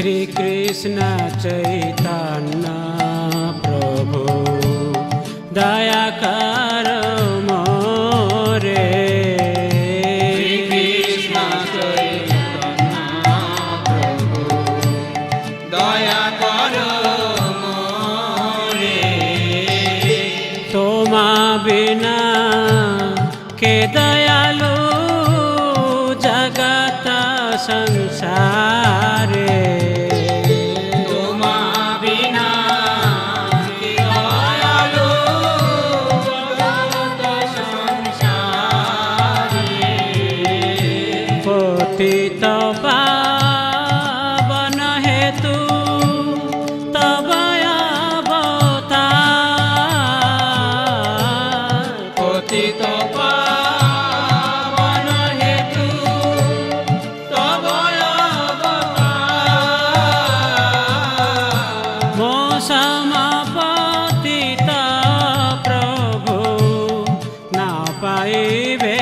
श्री कृष्ण चैतन्य प्रभु दया कर मोरे। श्री कृष्ण चैतन्य प्रभु दया कर मोरे। तोमा बिना के दयालु जगत संसारे। तोमा बिना के दयालु जगत संसारे। पतित पावन हेतु तब अवतार। पतित पावन हेतु तब अवतार। मो समपतित प्रभु न पाइबे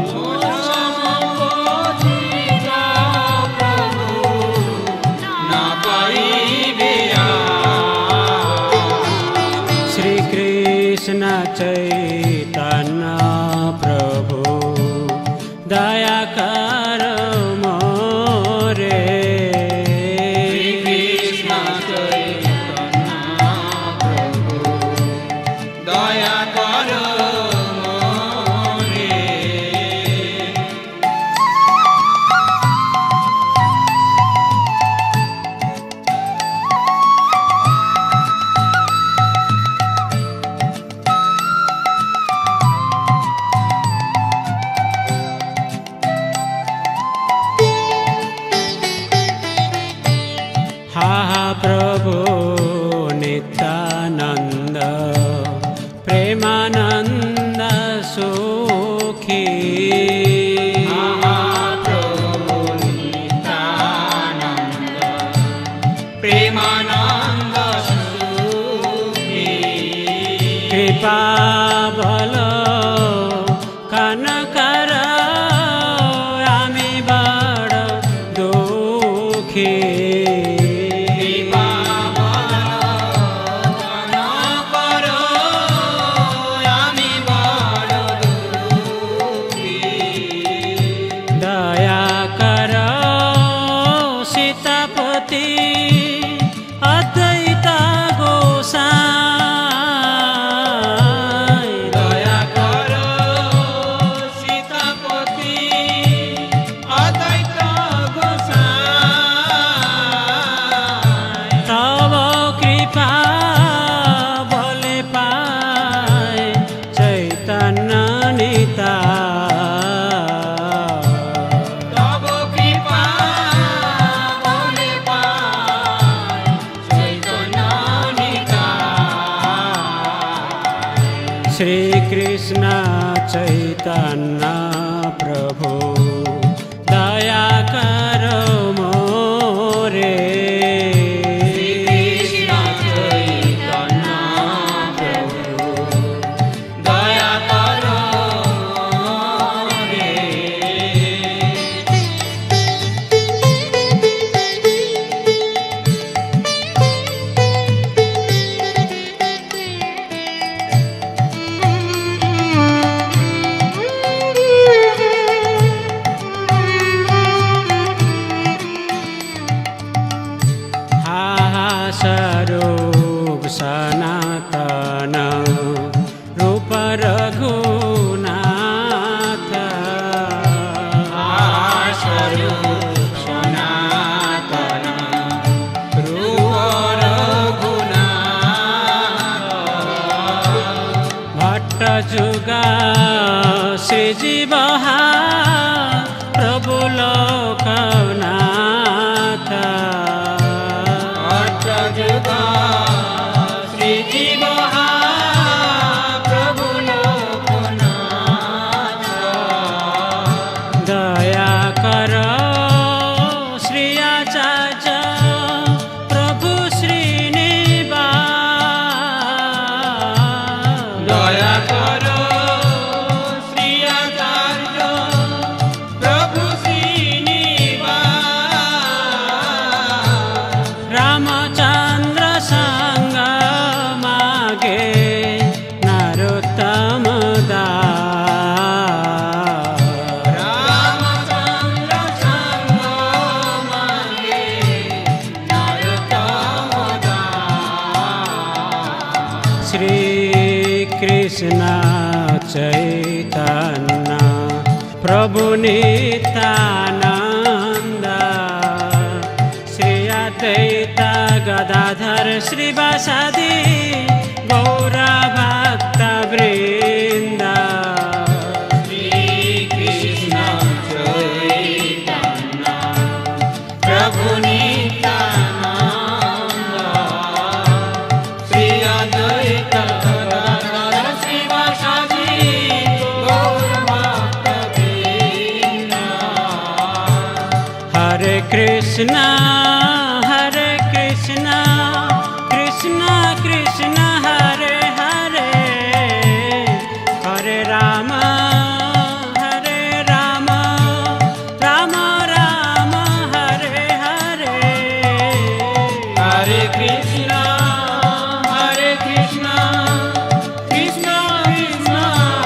मो समपतित प्रभु न पाइबे। श्री कृष्ण चैतन्य प्रभु दया कर मोरे। श्री कृष्ण चैतन्य प्रभु दया कर मोरे। हा प्रभु नित्यानंद प्रेमानंद सुखी। महाप्रभु नित्यानंद प्रेमानंद सुखी। कृपा बल कनकर आमी बड़ दुखी। कृपा बल कनकर आमी बड़ दुखी। दया कर सीतापति अद्वैत गोसाई। दया कर सीतापति अद्वैत गोसाई। तव कृपा बले पाए चैतन्य निताय। तब कृपा बले पाय चैतन्य निताय। श्री कृष्ण चैतन्य प्रभु दया कर मोरे। श्री कृष्ण चैतन्य प्रभु दया कर मोरे। स्वरूप सनातन रूप रघुनाथ। स्वरूप सनातन रूप रघुनाथ। भट्ट जुगा श्रीजीव प्रभु लोकनाथ। अष्टजुगा श्रीजीव प्रभु लोकनाथ। दया कर श्री आचार्य प्रभु श्रीनिवास। दया कर श्री आचार्य प्रभु श्रीनिवास। कृष्ण चैतन्य प्रभु नित्यानंद श्री अद्वैत गदाधर श्रीवासादि गौर भक्त वृंद श्री कृष्ण चैतन्य प्रभु नित्यानंद श्री अद्वैत गदाधर श्रीवासादि गौर भक्तवृंद। हरे कृष्ण कृष्ण कृष्ण हरे हरे हरे राम राम राम हरे हरे हरे कृष्ण कृष्ण कृष्ण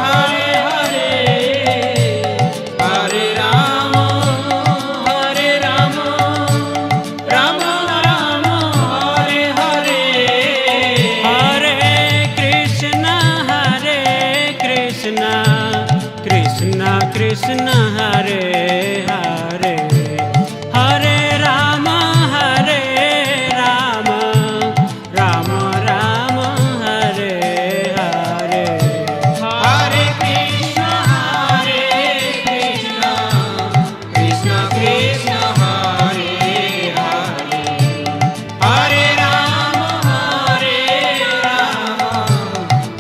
हरे हरे हरे राम राम राम हरे हरे हरे कृष्ण कृष्ण कृष्ण हरे हरे हरे राम राम राम हरे हरे हरे कृष्ण कृष्ण कृष्ण हरे हरे हरे राम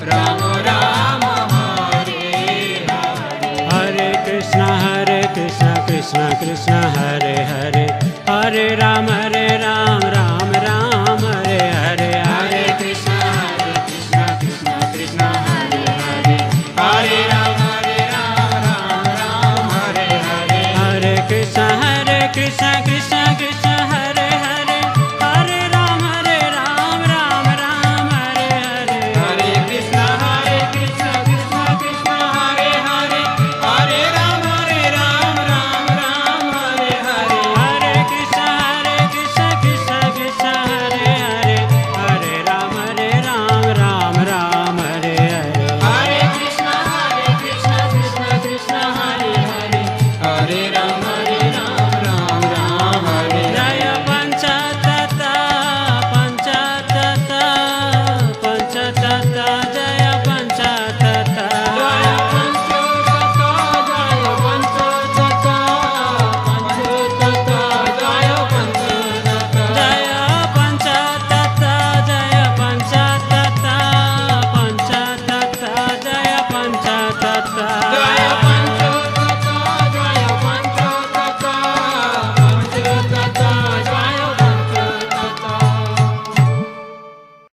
राम राम हरे हरे हरे कृष्ण कृष्ण कृष्ण हरे हरे हरे राम राम राम हरे हरे हरे कृष्ण कृष्ण कृष्ण हरे हरे हरे राम राम राम हरे हरे हरे कृष्ण कृष्ण कृष्ण